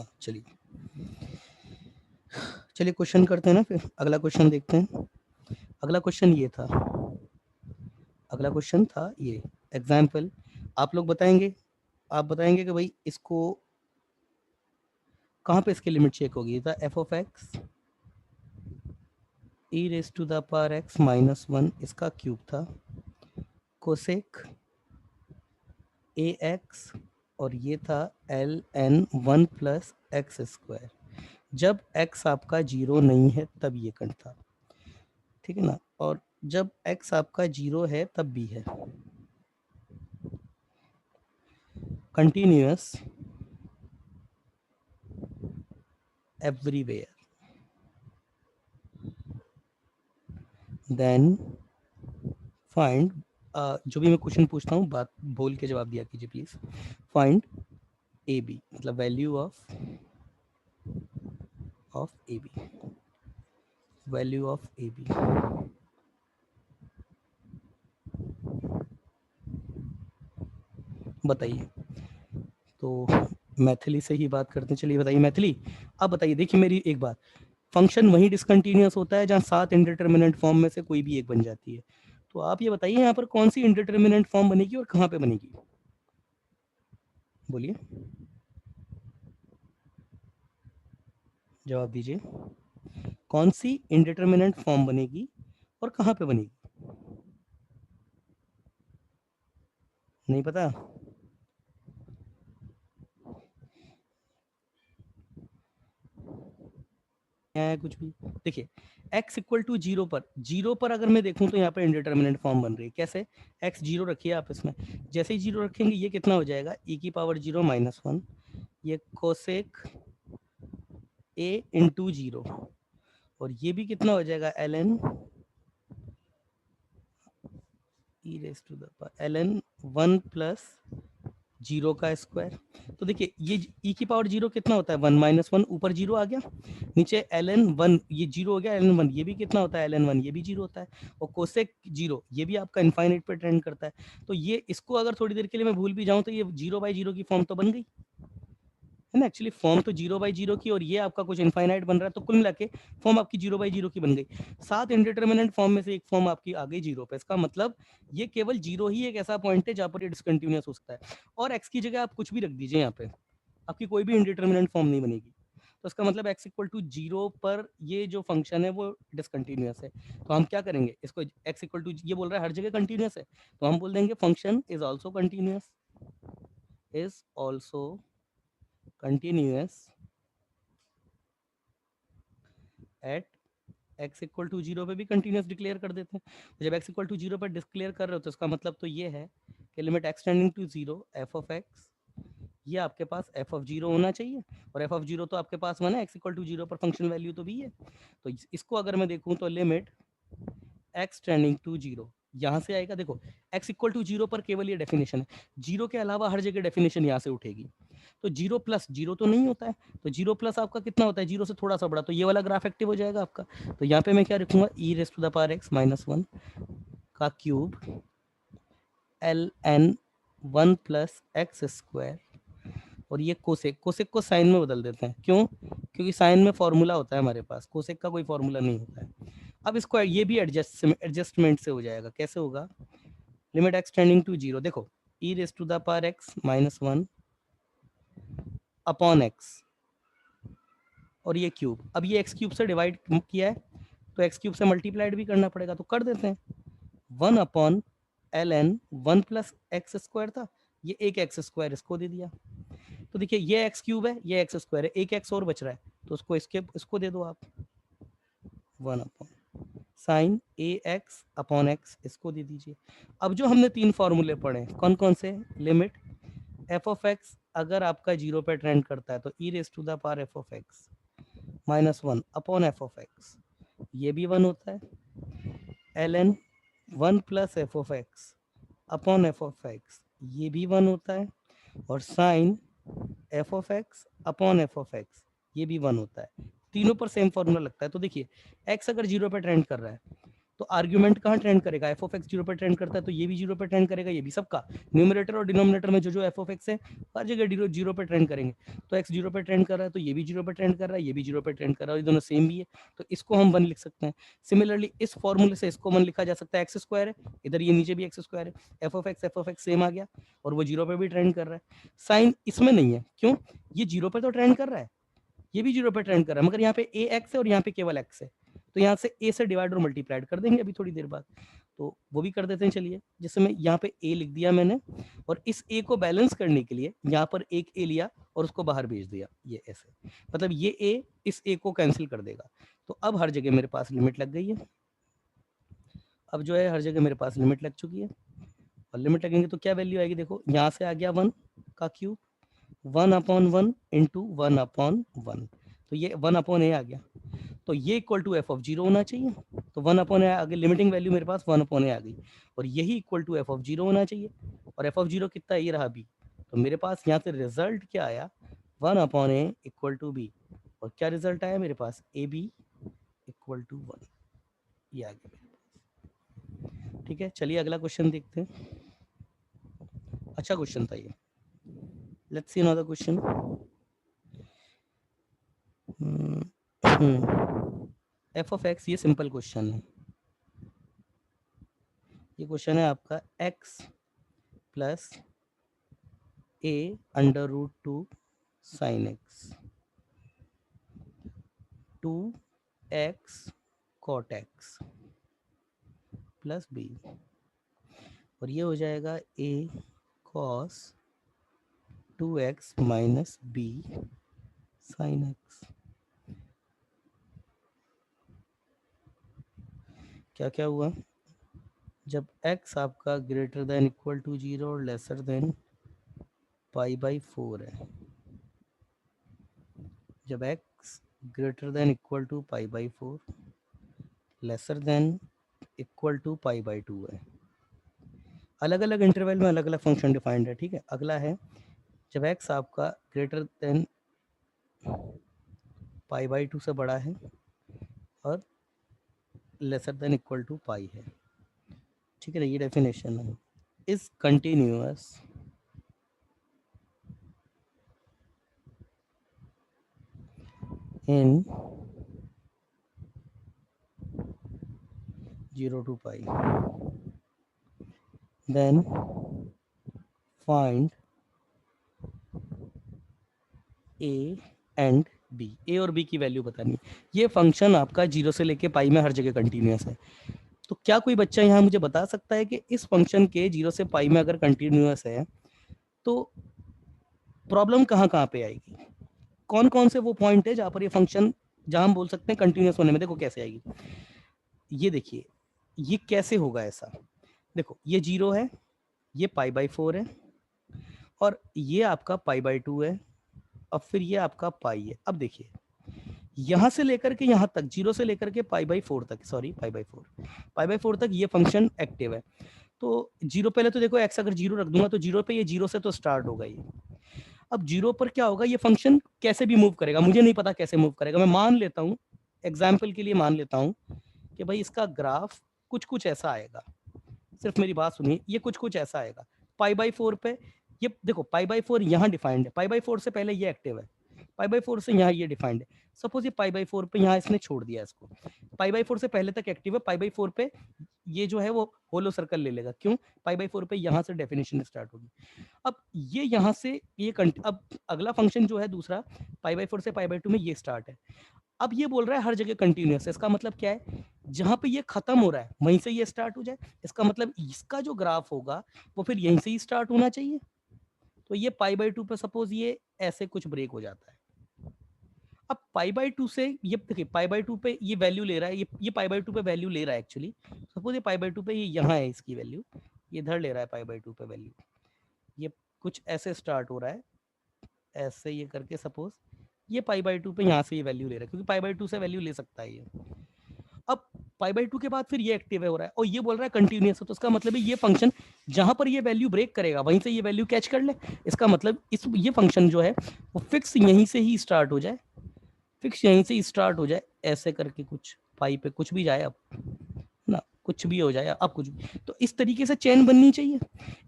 हाँ चलिए चलिए क्वेश्चन करते हैं ना, फिर अगला क्वेश्चन देखते हैं। अगला क्वेश्चन ये था, अगला क्वेश्चन था ये एग्जाम्पल। आप लोग बताएंगे, आप बताएंगे कि भाई इसको कहाँ पे इसकी लिमिट चेक होगी। था f of x e raise to the power x minus one, इसका क्यूब था, कोसेक ए एक्स, और ये था l n one plus x square. जब x आपका जीरो नहीं है तब ये कण था, ठीक है ना, और जब x आपका जीरो है तब भी है। कंटिन्यूअस एवरीवेयर, देन फाइंड, जो भी मैं क्वेश्चन पूछता हूँ बात बोल के जवाब दिया कीजिए प्लीज। फाइंड ए बी, मतलब value of a b, value of a b. बताइए, तो मैथिली से ही बात करते हैं। चलिए बताइए मैथिली, आप बताइए। देखिए मेरी एक बात, फंक्शन वही डिसकंटिन्यूअस होता है जहाँ 7 इंडिटरमिनेंट फॉर्म में से कोई भी एक बन जाती है। तो आप ये बताइए यहाँ पर कौन सी इंडिटरमिनेंट फॉर्म बनेगी और कहाँ पे बनेगी, बोलिए, जवाब दीजिए। कौन सी इंडिटरमिनेंट फॉर्म बनेगी और कहाँ पे बनेगी, नहीं पता? क्या है कुछ भी? देखिए x इक्वल टू जीरो पर अगर मैं देखूं तो यहाँ पे इंडिटरमिनेंट फॉर्म बन रही है। कैसे? x जीरो रखिए आप इसमें, जैसे ही जीरो रखेंगे ये कितना हो जाएगा, e की पावर जीरो माइनस वन, ये कोसेक a इंटू जीरो, और ये भी कितना हो जाएगा, l n e raise to the power l n one plus zero का स्क्वायर। तो देखिए ये e की पावर जीरो कितना होता है, वन माइनस वन, ऊपर जीरो आ गया, नीचे एल एन वन, ये जीरो हो गया, एल एन वन, ये भी कितना होता है, एल एन वन, ये भी जीरो होता है, और कोसेक जीरो ये भी आपका इनफाइनाइट पे ट्रेंड करता है। तो ये इसको अगर थोड़ी देर के लिए मैं भूल भी जाऊं तो ये जीरो बाई जीरो की फॉर्म तो बन गई है ना। एक्चुअली फॉर्म तो जीरो बाई जीरो की, और ये आपका कुछ इनफाइनाइट बन रहा है, तो कुल मिला के फॉर्म आपकी जीरो बाई जीरो की बन गई। 7 इंडिटरमिनेंट फॉर्म में से एक फॉर्म आपकी आ गई जीरो पे। इसका मतलब ये केवल जीरो ही एक ऐसा पॉइंट है जहां पर ये डिसकंटिन्यूअस हो सकता है, और एक्स की जगह आप कुछ भी रख दीजिए यहाँ पे, आपकी कोई भी इंडिटरमिनेंट फॉर्म नहीं बनेगी। तो इसका मतलब x इक्वल टू जीरो पर ये जो फंक्शन है वो डिसकंटिन्यूअस है। तो हम क्या करेंगे, इसको x इक्वल टू, ये बोल रहा है हर जगह कंटिन्यूअस है, तो हम बोल देंगे function is also continuous, is also continuous at x equal to zero पे भी कंटिन्यूअस डिक्लेयर कर देते हैं। तो जब x इक्वल टू जीरो पर डिक्लेयर कर रहे हो तो इसका मतलब तो ये है कि limit x tending to zero f of x, ये आपके पास एफ ऑफ जीरो होना चाहिए, और एफ ऑफ जीरो तो आपके पास वन है, एक्स इक्वल टू जीरो पर फंक्शन वैल्यू तो भी है। तो इसको अगर मैं देखूं तो limit x tending to zero यहाँ से आएगा। देखो x इक्वल टू जीरो पर केवल ये डेफिनेशन है, जीरो के अलावा हर जगह डेफिनेशन यहाँ से उठेगी। तो जीरो प्लस जीरो तो नहीं होता है, तो जीरो प्लस आपका कितना होता है, जीरो से थोड़ा सा बड़ा, तो ये वाला ग्राफ एक्टिव हो जाएगा आपका। तो यहाँ पे मैं क्या रखूंगा, e raise to the power x minus one का cube l n one plus x square, और ये कोसेक, कोसेक को साइन में बदल देते हैं, क्यों, क्योंकि साइन में फॉर्मूला होता है हमारे पास, कोसेक का कोई फॉर्मूला नहीं होता है। अब इसको ये भी एडजस्टमेंट से हो जाएगा। कैसे होगा, limit x tending to zero, देखो e raise to the power x minus one upon x, और ये क्यूब, अब ये एक्स क्यूब से डिवाइड किया है तो एक्स क्यूब से मल्टीप्लाइड भी करना पड़ेगा, तो कर देते हैं, one upon l n one plus x square था, ये एक एक्स स्क्वायर इसको दे दिया। तो देखिए ये एक्स क्यूब है, ये एक्स स्क्वायर है, एक एक्स और बच रहा है, तो उसको इसको दे दो आप, वन अपॉन साइन ए एक्स अपॉन एक्स, इसको दे दीजिए। अब जो हमने तीन फॉर्मूले पढ़े कौन कौन से, लिमिट एफ ऑफ एक्स अगर आपका जीरो पे ट्रेंड करता है तो e raise to the power f of x minus one upon f of x, ये भी वन होता है, l n one plus f of x upon f of x, ये भी वन होता है, और sine f of x upon f of x, ये भी वन होता है। तीनों पर सेम फॉर्मूला लगता है। तो देखिए एक्स अगर जीरो पे ट्रेंड कर रहा है तो आर्ग्यूमेंट कहाँ ट्रेंड करेगा, एफ ऑफ एक्स जीरो पर ट्रेंड करता है तो ये भी जीरो पर ट्रेंड करेगा, ये भी सबका न्यूमरेटर और डिनोमिनेटर में जो एफ ऑफ एक्स है हर जगह जीरो पर ट्रेंड करेंगे। तो एक्स जीरो पर ट्रेंड कर रहा है तो ये भी जीरो पर ट्रेंड कर रहा है, ये भी जीरो पर ट्रेंड कर रहा है, ये दोनों सेम भी है तो इसको हम 1 लिख सकते हैं। सिमिलरली इस फॉर्मूले से इसको 1 लिखा जा सकता है, एक्स स्क्वायर है, इधर ये नीचे भी एक्स स्क्वायर है, एफ ऑफ एक्स सेम आ गया और वो जीरो पर भी ट्रेंड कर रहा है। साइन इसमें नहीं है, क्यों, ये जीरो पर तो ट्रेंड कर रहा है, ये भी जीरो पर ट्रेंड कर रहा है, मगर यहाँ पे ए एक्स है और यहाँ पे केवल एक्स है, तो यहाँ से ए से डिवाइड और मल्टीप्लाइड कर देंगे अभी थोड़ी देर बाद, तो वो भी कर देते हैं। चलिए, जैसे मैं यहाँ पे ए लिख दिया मैंने और इस ए को बैलेंस करने के लिए यहाँ पर एक ए लिया और उसको बाहर भेज दिया, ये ऐसे, मतलब ये ए इस ए को कैंसिल कर देगा। तो अब हर जगह मेरे पास लिमिट लग गई है, अब जो है हर जगह मेरे पास लिमिट लग चुकी है, और लिमिट लगेंगे तो क्या वैल्यू आएगी, देखो यहाँ से आ गया 1 का क्यूब, 1/1 इंटू 1/1, तो ये 1/a आ गया, तो ये equal to f of zero होना चाहिए, तो 1/a आगे लिमिटिंग वैल्यू मेरे पास 1/a आ गई, और यही equal to f of zero होना चाहिए, और एफ ऑफ जीरो कितना है, ये रहा बी, तो मेरे पास यहाँ से रिजल्ट क्या आया, 1/a इक्वल टू बी, और क्या रिजल्ट आया मेरे पास, ए बी इक्वल टू 1, ये आ गया मेरे पास। ठीक है, चलिए अगला क्वेश्चन देखते हैं। अच्छा क्वेश्चन था ये, let's see another question. F of x, ये सिंपल क्वेश्चन है, ये क्वेश्चन है आपका x plus a under root 2 sine x 2x cot x plus b, और ये हो जाएगा a cos 2x minus b sine x. क्या क्या हुआ, जब x आपका ग्रेटर देन इक्वल टू 0 और लेसर देन π/4 है, जब x greater than equal to π/4 lesser than equal to π/2 है, अलग अलग इंटरवल में अलग अलग फंक्शन डिफाइंड है। ठीक है, अगला है जब x आपका ग्रेटर देन π/2 से बड़ा है और lesser than equal to pi है। ठीक है ना, ये डेफिनेशन है, is continuous in 0 to pi, then find A and B, A और बी की वैल्यू बतानी है। ये फंक्शन आपका 0 से लेके पाई में हर जगह कंटिन्यूअस है, तो क्या कोई बच्चा यहाँ मुझे बता सकता है कि इस फंक्शन के 0 से पाई में अगर कंटिन्यूअस है तो प्रॉब्लम कहाँ कहाँ पे आएगी, कौन कौन से वो पॉइंट है जहाँ पर ये फंक्शन, जहाँ हम बोल सकते हैं कंटिन्यूअस होने में। देखो कैसे आएगी, ये देखिए ये कैसे होगा ऐसा, देखो ये 0 है, ये π/4 है, और ये आपका π/2 है, और फिर ये आपका पाई है। अब देखिए यहां से लेकर के यहां तक, 0 से लेकर के π/4 तक, सॉरी π/4 तक ये फंक्शन एक्टिव है। तो 0 पहले तो देखो x अगर 0 रख दूंगा तो 0 पे ये 0 से तो स्टार्ट होगा ये, अब 0 पर क्या होगा, ये फंक्शन कैसे भी मूव करेगा, मुझे नहीं पता कैसे मूव करेगा, मैं मान लेता हूँ एग्जाम्पल के लिए, मान लेता हूँ कि भाई इसका ग्राफ कुछ कुछ ऐसा आएगा, सिर्फ मेरी बात सुनिए, ये कुछ कुछ ऐसा आएगा π/4 पे, ये देखो π/4 यहाँ डिफाइंड है, π/4 से पहले ये एक्टिव है, π/4 से यहाँ ये डिफाइंड है, सपोज ये π/4 पे यहाँ इसने छोड़ दिया इसको, π/4 से पहले तक एक्टिव है, π/4 पे ये जो है वो होलो सर्कल ले लेगा, क्यों, π/4 पे यहाँ से डेफिनेशन स्टार्ट होगी। अब ये यहाँ से ये अब अगला फंक्शन जो है दूसरा π/4 से π/2 में ये स्टार्ट है, अब ये बोल रहा है हर जगह कंटिन्यूअस है, इसका मतलब क्या है, जहां पे ये खत्म हो रहा है वहीं से ये स्टार्ट हो जाए, इसका मतलब इसका जो ग्राफ होगा वो फिर यहीं से ही स्टार्ट होना चाहिए। तो ये π/2 पे सपोज ये ऐसे कुछ ब्रेक हो जाता है, अब π/2 से ये देखिए π/2 पे ये वैल्यू ले रहा है, ये π/2 पे वैल्यू ले रहा है एक्चुअली, सपोज ये π/2 पे ये यहाँ है इसकी वैल्यू, ये इधर ले रहा है π/2 पे वैल्यू, ये कुछ ऐसे स्टार्ट हो रहा है, ऐसे ये करके सपोज ये π/2 पे यहाँ से ये वैल्यू ले रहा है, क्योंकि π/2 से वैल्यू ले सकता है ये। अब π/2 के बाद फिर ये एक्टिव हो रहा है और ये बोल रहा है कंटिन्यूअस है, तो इसका मतलब है ये फंक्शन जहां पर ये वैल्यू ब्रेक करेगा वहीं से ये वैल्यू कैच कर ले, इसका मतलब इस ये फंक्शन जो है वो फिक्स यहीं से ही स्टार्ट हो जाए, फिक्स यहीं से ही स्टार्ट हो जाए, ऐसे करके कुछ पाई पे कुछ भी जाए अब ना, कुछ भी हो जाए, अब कुछ भी, तो इस तरीके से चेन बननी चाहिए।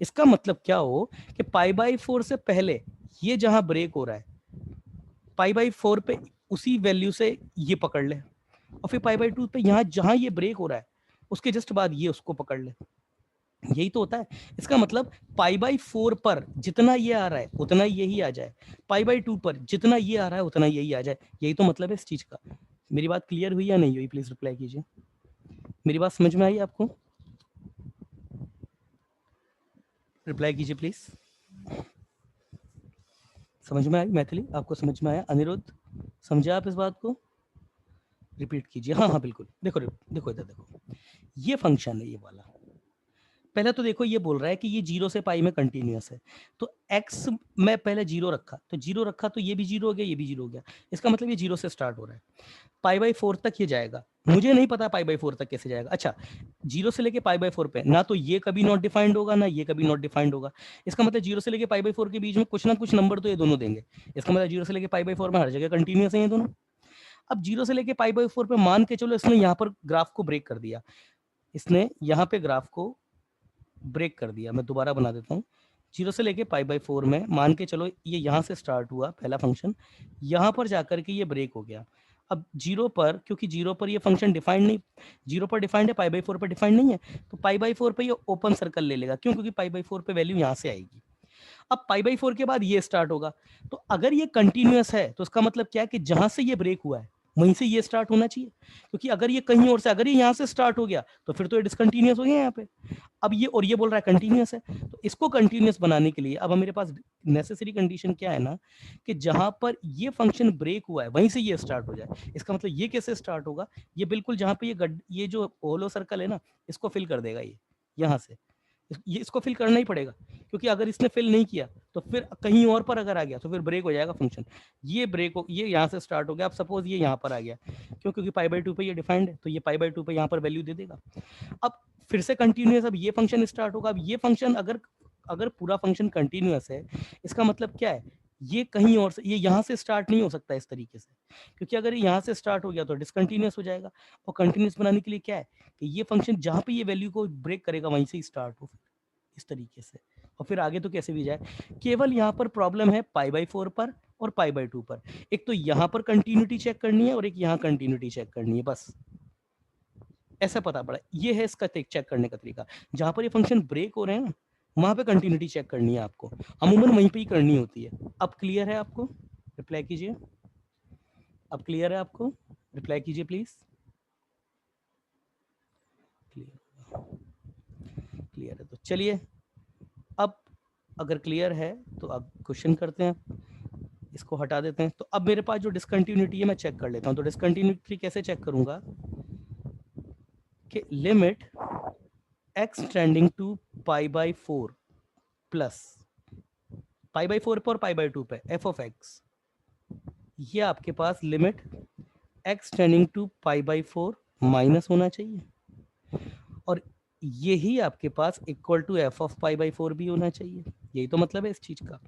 इसका मतलब क्या हो कि π/4 से पहले ये जहां ब्रेक हो रहा है π/4 पे उसी वैल्यू से ये पकड़ ले, और फिर π/2 पे यहाँ जहां ये ब्रेक हो रहा है उसके जस्ट बाद ये उसको पकड़ ले। यही तो होता है। इसका मतलब π/4 पर जितना ये आ रहा है उतना यही आ जाए, π/2 पर जितना ये आ रहा है उतना यही आ जाए। यही तो मतलब है इस चीज का। मेरी बात क्लियर हुई या नहीं हुई, प्लीज रिप्लाई कीजिए। मेरी बात समझ में आई आपको? रिप्लाई कीजिए प्लीज। समझ में आई मैथिली? आपको समझ में आया? अनिरुद्ध, समझे आप इस बात को? रिपीट कीजिए। हाँ हाँ बिल्कुल। देखो देखो इधर देखो, ये फंक्शन है ये वाला। पहले तो देखो ये बोल रहा है कि ये 0 से पाई में कंटिन्यूअस है, तो x में पहले 0 रखा, तो 0 रखा तो ये भी 0 हो गया, ये भी 0 हो गया। इसका मतलब ये 0 से स्टार्ट हो रहा है, π/4 तक ये जाएगा। मुझे नहीं पता π/4 तक कैसे जाएगा। अच्छा, 0 से लेके π/4 पे ना तो ये कभी नॉट डिफाइंड होगा ना ये कभी नॉट डिफाइंड होगा। इसका मतलब 0 से लेके π/4 के बीच में कुछ ना कुछ नंबर तो ये दोनों देंगे। इसका मतलब 0 से लेके π/4 में हर जगह कंटिन्यूअस है ये दोनों। अब 0 से लेके π/4 पे मान के चलो इसने यहाँ पर ग्राफ को ब्रेक कर दिया, इसने यहाँ पे ग्राफ को ब्रेक कर दिया। मैं दोबारा बना देता हूँ। 0 से लेके π/4 में मान के चलो ये यहाँ से स्टार्ट हुआ पहला फंक्शन, यहाँ पर जाकर के ये ब्रेक हो गया। अब 0 पर, क्योंकि 0 पर ये फंक्शन डिफाइंड नहीं, 0 पर डिफाइंड है, π/4 पर डिफाइंड नहीं है, तो π/4 पे ये ओपन सर्कल ले लेगा। क्यों? क्योंकि π/4 पे वैल्यू यहाँ से आएगी। अब π/4 के बाद ये स्टार्ट होगा, तो अगर ये कंटिन्यूअस है तो इसका मतलब क्या है कि जहां से ये ब्रेक हुआ है वहीं से ये स्टार्ट होना चाहिए। क्योंकि अगर ये कहीं और से, अगर ये यहाँ से स्टार्ट हो गया तो फिर तो ये डिसकंटिन्यूअस हो गया यहाँ पे। अब ये, और ये बोल रहा है कंटिन्यूअस है, तो इसको कंटिन्यूअस बनाने के लिए अब मेरे पास नेसेसरी कंडीशन क्या है ना, कि जहां पर ये फंक्शन ब्रेक हुआ है वहीं से ये स्टार्ट हो जाए। इसका मतलब ये कैसे स्टार्ट होगा, ये बिल्कुल जहां पे ये जो होलो सर्कल है ना, इसको फिल कर देगा ये यहाँ से। ये इसको फिल करना ही पड़ेगा, क्योंकि अगर इसने फिल नहीं किया तो फिर कहीं और पर अगर आ गया तो फिर ब्रेक हो जाएगा फंक्शन। ये ब्रेक हो, ये यहाँ से स्टार्ट हो गया, अब सपोज ये यहाँ पर आ गया, क्यों? क्योंकि π/2 पे ये डिफाइंड है, तो ये π/2 पे यहाँ पर वैल्यू दे देगा। अब फिर से कंटिन्यूअस, अब ये फंक्शन स्टार्ट होगा। अब ये फंक्शन अगर अगर पूरा फंक्शन कंटिन्यूअस है, इसका मतलब क्या है, ये कहीं और से, ये यहाँ से स्टार्ट नहीं हो सकता इस तरीके से, क्योंकि अगर ये यहाँ से स्टार्ट हो गया तो डिसकंटिन्यूअस हो जाएगा। और कंटिन्यूअस बनाने के लिए क्या है कि ये फंक्शन जहाँ पे ये वैल्यू को ब्रेक करेगा वहीं से ही स्टार्ट हो इस तरीके से, और फिर आगे तो कैसे भी जाए। केवल यहाँ पर प्रॉब्लम है π/4 पर और π/2 पर। एक तो यहाँ पर कंटिन्यूटी चेक करनी है और एक यहाँ कंटिन्यूटी चेक करनी है, बस ऐसा पता पड़ा। ये है इसका चेक करने का तरीका। जहां पर ये फंक्शन ब्रेक हो रहे हैं ना, वहां पे कंटिन्यूटी चेक करनी है आपको, अमूमन वहीं पे ही करनी होती है। अब क्लियर है आपको? रिप्लाई कीजिए। अब क्लियर है आपको? रिप्लाई कीजिए प्लीज। क्लियर है तो चलिए, अब अगर क्लियर है तो अब क्वेश्चन करते हैं, इसको हटा देते हैं। तो अब मेरे पास जो डिसकंटिन्यूटी है मैं चेक कर लेता हूँ। तो डिसकंटिन्यूटी कैसे चेक करूंगा कि limit x tending to π/4 plus π/4 पर π/2 पे f ऑफ x, ये आपके पास limit x tending to π/4 minus होना चाहिए, और यही आपके पास इक्वल टू f ऑफ π/4 भी होना चाहिए। यही तो मतलब है इस चीज का।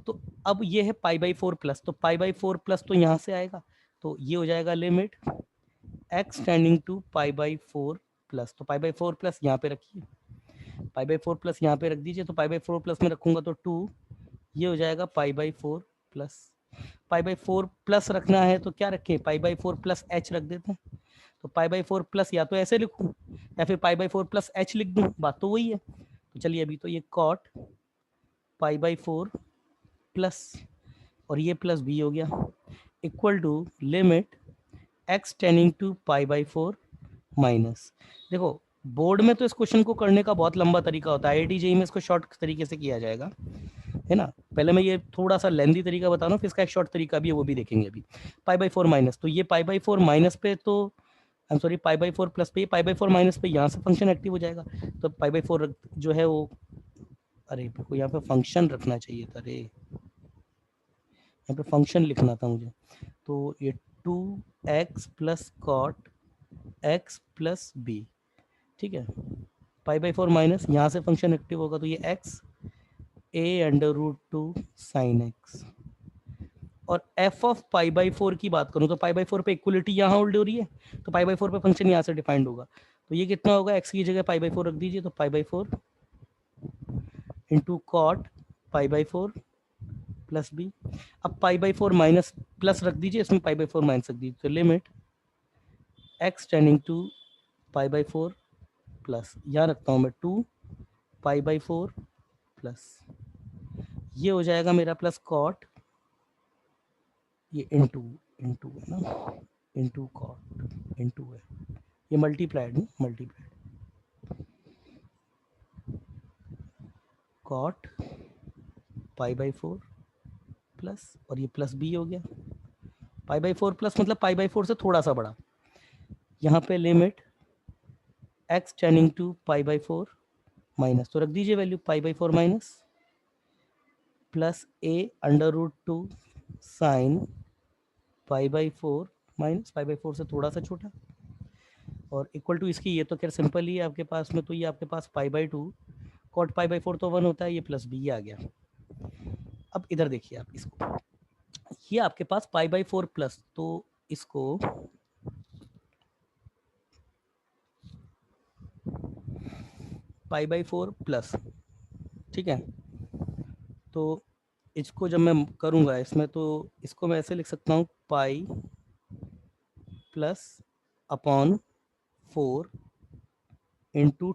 तो अब ये है π/4 प्लस, तो π/4 प्लस तो यहाँ से आएगा, तो ये हो जाएगा limit x tending to π/4 plus, तो π/4 प्लस यहाँ पे रखिए, π/4 प्लस यहाँ पे रख दीजिए, तो π/4 प्लस में रखूंगा तो 2, ये हो जाएगा π/4 प्लस। π/4 प्लस रखना है तो क्या रखें, π/4 प्लस h रख देते हैं। तो π/4 प्लस या तो ऐसे लिखूं या फिर π/4 प्लस h लिख दूं, बात तो वही है। तो चलिए अभी तो ये cot π/4 प्लस और ये प्लस b हो गया, equal to limit x tending to π/4 minus. देखो बोर्ड में तो इस क्वेश्चन को करने का बहुत लंबा तरीका होता है, IIT JEE में इसको शॉर्ट तरीके से किया जाएगा, है ना। पहले मैं ये थोड़ा सा लेंदी तरीका बता रहा हूँ, फिर इसका एक शॉर्ट तरीका भी है, वो भी देखेंगे अभी। π/4 माइनस, तो ये π/4 माइनस पे, तो आई एम सॉरी π/4 प्लस पे, π/4 माइनस पे यहाँ से फंक्शन एक्टिव हो जाएगा। तो π/4 जो है वो, अरे को यहाँ पे फंक्शन रखना चाहिए था, अरे यहाँ पे फंक्शन लिखना था मुझे। तो ये 2x plus cot x plus b, ठीक है। π/4 माइनस यहाँ से फंक्शन एक्टिव होगा, तो ये x a√2 sin x, और f ऑफ π/4 की बात करूं तो π/4 पे इक्वलिटी यहाँ होल्ड हो रही है, तो π/4 पे फंक्शन यहाँ से डिफाइंड होगा, तो ये कितना होगा, x की जगह पाई बाई 4 रख दीजिए, तो pi by 4 into cot pi by 4 plus b. अब पाई बाई 4 माइनस प्लस रख दीजिए, इसमें पाई बाई 4 माइनस रख दीजिए, तो limit x tending to pi by 4 plus, यहाँ रखता हूँ मैं 2 पाई बाई 4 प्लस, ये हो जाएगा मेरा प्लस कॉट, ये इंटू इंटू है ना, इंटू कॉट इंटू है, ये मल्टीप्लाइड ना, multiplied cot pi by 4 plus, और ये प्लस बी हो गया, पाई बाई 4 प्लस मतलब पाई बाई 4 से थोड़ा सा बड़ा, यहाँ पे limit x tending to pi by 4 minus, तो रख दीजिए value pi by 4 minus plus a under root 2 sine pi by 4 minus pi by 4 से थोड़ा सा छोटा, और इक्वल टू इसकी, ये तो खैर सिंपल ही है आपके पास में, तो ये आपके पास pi by 2 cot pi by 4 तो 1 होता है, ये प्लस बी आ गया। अब इधर देखिए आप इसको, ये आपके पास पाई बाई 4 प्लस, तो इसको पाई बाई 4 प्लस, ठीक है, तो इसको जब मैं करूँगा इसमें, तो इसको मैं ऐसे लिख सकता हूँ pi plus upon 4 into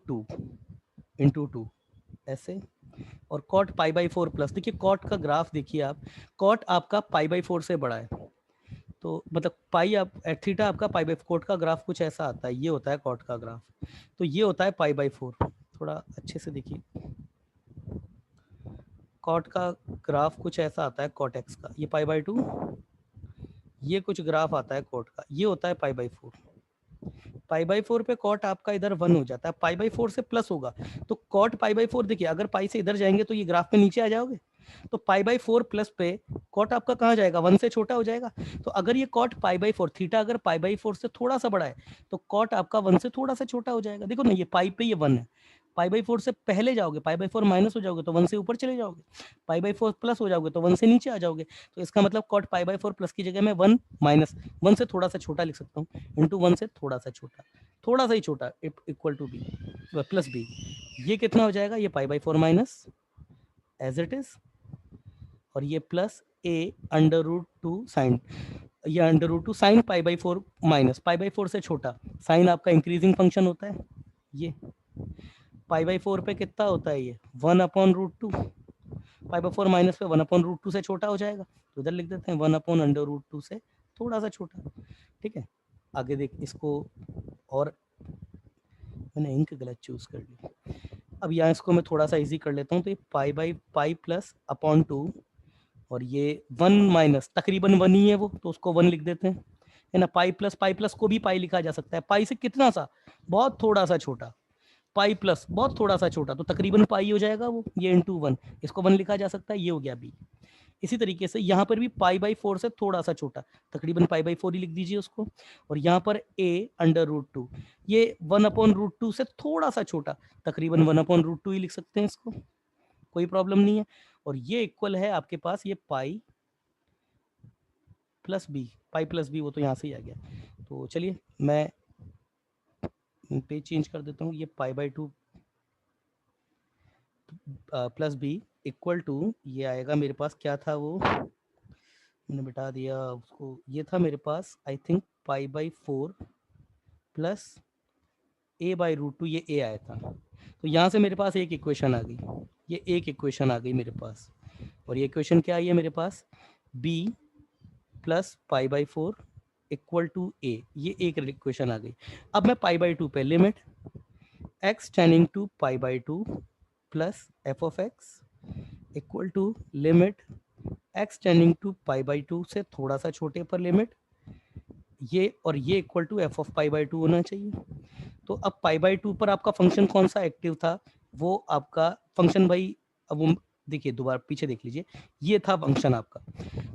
two ऐसे, और कॉट पाई बाई 4 प्लस, देखिए कॉट का ग्राफ देखिए आप, कॉट आपका पाई बाई 4 से बड़ा है, तो मतलब पाई आप थीटा आपका पाई बाई, कॉट का ग्राफ कुछ ऐसा आता है, ये होता है कॉट का ग्राफ, तो ये होता है पाई बाई 4, थोड़ा अच्छे से देखिए, कॉट का ग्राफ कुछ ऐसा आता है कॉट एक्स का, ये पाई बाई 2, ये कुछ ग्राफ आता है कॉट का, ये होता है पाई बाई 4, पाई बाई 4 पे कॉट आपका इधर 1 हो जाता है, पाई बाई 4 से प्लस होगा, तो कॉट पाई बाई 4, देखिए अगर पाई से इधर जाएंगे तो ये ग्राफ पे नीचे आ जाओगे, तो पाई बाई 4 प्लस पे कॉट आपका कहाँ जाएगा, 1 से छोटा हो जाएगा, तो अगर ये कॉट पाई बाई 4 थीटा अगर पाई बाई 4 से थोड़ा सा बड़ा है, तो कॉट आपका 1 से थोड़ा सा छोटा हो जाएगा, देखो ना ये पाई पे ये 1 है, पाई बाई 4 से पहले जाओगे, पाई बाई 4 माइनस हो जाओगे तो 1 से ऊपर चले जाओगे, पाई बाई 4 प्लस हो जाओगे तो 1 से नीचे आ जाओगे, तो इसका मतलब कॉट पाई बाई 4 प्लस की जगह मैं 1 माइनस 1 से थोड़ा सा छोटा लिख सकता हूँ, इंटू 1 से थोड़ा सा छोटा, थोड़ा सा ही छोटा, equal to b plus b, ये कितना हो जाएगा, ये pi by 4 minus as it is, और ये plus a under root 2 sine, ये under root 2 sine pi by 4 minus pi by 4 से छोटा, साइन आपका इंक्रीजिंग फंक्शन होता है, ये पाई बाई 4 पे कितना होता है, ये 1 upon root 2, pi by 4 minus पे 1 अपॉन रूट 2 से छोटा हो जाएगा, तो इधर लिख देते हैं 1 अपॉन अंडर रूट 2 से थोड़ा सा छोटा, ठीक है। आगे देख इसको, और मैंने इंक गलत चूज कर ली, अब यहाँ इसको मैं थोड़ा सा इजी कर लेता हूँ, तो ये pi by pi plus upon 2, और ये 1 माइनस तकरीबन 1 ही है वो, तो उसको 1 लिख देते हैं, है ना, पाई प्लस को भी पाई लिखा जा सकता है, पाई से कितना सा, बहुत थोड़ा सा छोटा, पाई प्लस बहुत थोड़ा सा छोटा, तो तकरीबन पाई हो जाएगा वो, ये इंटू 1, इसको 1 लिखा जा सकता है, ये हो गया बी। इसी तरीके से यहाँ पर भी पाई बाई 4 से थोड़ा सा छोटा, तकरीबन पाई बाई 4 ही लिख दीजिए उसको, और यहाँ पर ए अंडर रूट 2, ये 1 अपॉन रूट 2 से थोड़ा सा छोटा, तकरीबन 1 अपॉन रूट 2 ही लिख सकते हैं इसको, कोई प्रॉब्लम नहीं है, और ये इक्वल है आपके पास ये pi plus b, pi plus b वो तो यहाँ से ही आ गया, तो चलिए मैं पेज चेंज कर देता हूँ, ये pi by 2 plus b equal to, ये आएगा मेरे पास, क्या था वो मैंने बिठा दिया उसको, ये था मेरे पास I think pi by 4 plus A by root 2, ये ए आया था, तो यहाँ से मेरे पास एक इक्वेशन आ गई, ये एक इक्वेशन आ गई मेरे पास, और ये इक्वेशन क्या आई है मेरे पास, B plus pi by 4 equal to A, ये एक इक्वेशन आ गई। अब मैं पाई बाई 2 पे limit x tending to pi by 2 plus f of x equal to limit x tending to pi by 2 से थोड़ा सा छोटे पर लिमिट ये, और ये equal to f of pi by 2 होना चाहिए। तो अब पाई बाई 2 पर आपका फंक्शन कौन सा एक्टिव था, वो आपका फंक्शन भाई, अब वो देखिए दोबारा पीछे देख लीजिए, ये था फंक्शन आपका,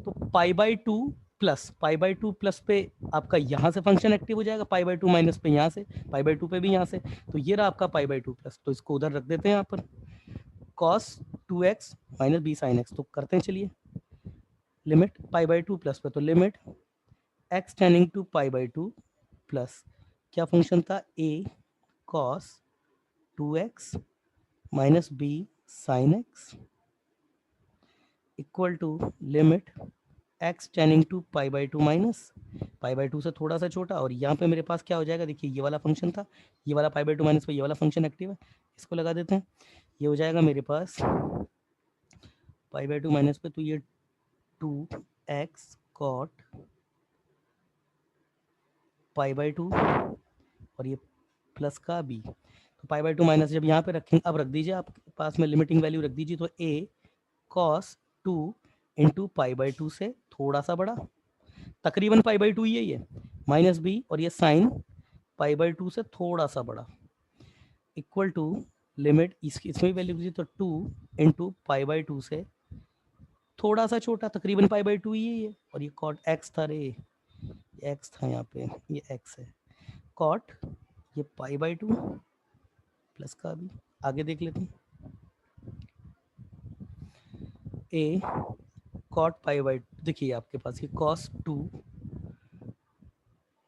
तो pi by 2 plus pi by 2 plus पे आपका यहाँ से फंक्शन एक्टिव हो जाएगा, पाई बाई 2 माइनस पे यहाँ से, पाई बाई 2 पे भी यहाँ से, तो ये रहा आपका पाई बाई 2 प्लस, तो इसको उधर रख देते हैं यहाँ पर, cos 2x minus B sine x, तो करते हैं चलिए, लिमिट पाई बाई 2 प्लस पे, तो limit x tending to pi by 2 plus क्या फंक्शन था, a cos 2x minus B sine x equal to limit x tending to pi by two minus pi by two से थोड़ा सा छोटा, और यहाँ पे मेरे पास क्या हो जाएगा, देखिए ये वाला फंक्शन था, ये वाला पाई बाई टू माइनस पे ये वाला फंक्शन एक्टिव है, इसको लगा देते हैं। ये हो जाएगा मेरे पास पाई बाई टू माइनस पे, तो ये 2x cot pi by to और ये प्लस का b, तो पाई बाई टू माइनस जब यहाँ पे रखेंगे, अब रख दीजिए आपके पास में लिमिटिंग वैल्यू रख दीजिए, तो a cos 2 into pi by two से थोड़ा सा बड़ा, तकरीबन पाई बाई टू यही है, माइनस b और ये साइन पाई बाई टू से थोड़ा सा बड़ा इक्वल टू लिमिट इसमें वैल्यू दीजिए, तो 2 इंटू पाई बाई टू से थोड़ा सा छोटा, तकरीबन पाई बाई टू यही है, और ये कॉट एक्स था रे, एक्स था यहाँ पे, ये एक्स है, कॉट ये पाई बाई टू प्लस का भी, आगे देख लेते हैं, ए कॉट पाई बाई, देखिए आपके पास ये कॉस 2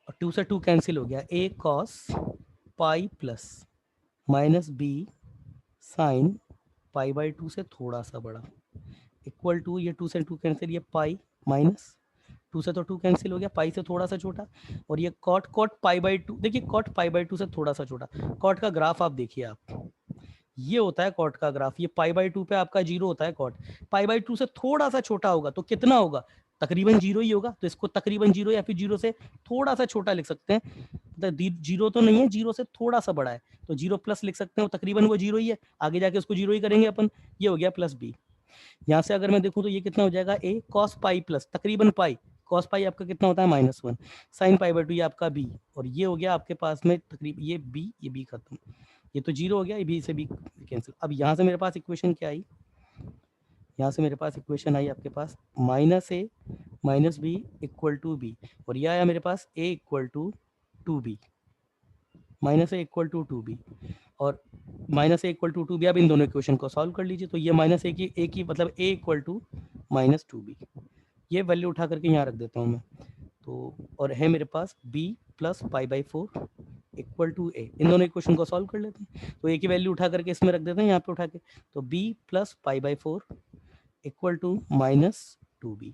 और 2 से 2 कैंसिल हो गया, A cos pi plus minus B sine pi by two से थोड़ा सा बड़ा इक्वल टू, ये 2 से 2 कैंसिल, ये पाई माइनस 2 से तो 2 कैंसिल हो गया, पाई से थोड़ा सा छोटा, और ये cot cot pi by two, देखिए कॉट पाई बाई टू से थोड़ा सा छोटा, कॉट का ग्राफ आप देखिए, आप ये होता है कॉट का ग्राफ, ये पाई बाई टू पे आपका जीरो होता है कॉट, पाई बाई टू से थोड़ा सा छोटा होगा तो कितना होगा, तकरीबन जीरो ही होगा, तो इसको तकरीबन जीरो या फिर जीरो से थोड़ा सा छोटा लिख सकते हैं, तो जीरो तो नहीं है, जीरो से थोड़ा सा बड़ा है, तो जीरो प्लस लिख सकते हैं, तकरीबन वो जीरो ही है, आगे जाके उसको जीरो ही करेंगे अपन, ये हो गया प्लस बी। यहाँ से अगर मैं देखूँ तो ये कितना हो जाएगा, ए कॉस पाई प्लस तकरीबन पाई, कॉस पाई आपका कितना होता है -1, साइन पाई बाई टू ये आपका बी, और ये हो गया आपके पास में तकरीबन ये बी खत्म, ये तो जीरो हो गया, ये बी से बी कैंसिल। अब यहाँ से मेरे पास इक्वेशन क्या आई, यहाँ से मेरे पास इक्वेशन आई आपके पास minus A minus B equal to B, और यह आया मेरे पास A equal to 2b, minus A equal to 2b और minus A equal to 2b। अब इन दोनों इक्वेशन को सॉल्व कर लीजिए, तो ये माइनस ए की मतलब ए इक्वल टू माइनस 2b, ये वैल्यू उठा करके यहाँ रख देता हूँ मैं, तो और है मेरे पास b plus pi by 4 equal to A, इन दोनों इक्वेशन को सॉल्व कर लेते हैं, तो ए की वैल्यू उठा करके इसमें रख देते हैं यहाँ पे उठा के, तो b plus pi by 4 equal to minus 2b,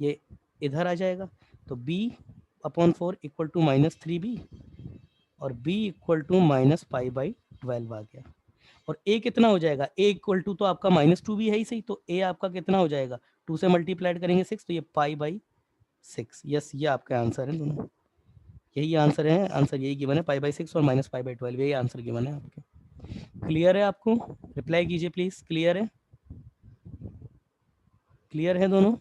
ये इधर आ जाएगा, तो b upon 4 equal to minus 3b और b equal to minus pi by 12 आ गया, और a कितना हो जाएगा, a इक्वल टू तो आपका -2b है ही सही, तो a आपका कितना हो जाएगा, 2 से मल्टीप्लाइड करेंगे 6, तो ये पाई बाई 6, यस ये आपका आंसर है दोनों, यही आंसर है, आंसर यही गिवन है, पाई बाई 6 और माइनस पाई बाई 12, यही आंसर गिवन है आपके। क्लियर है आपको, रिप्लाई कीजिए प्लीज, क्लियर है, क्लियर है दोनों।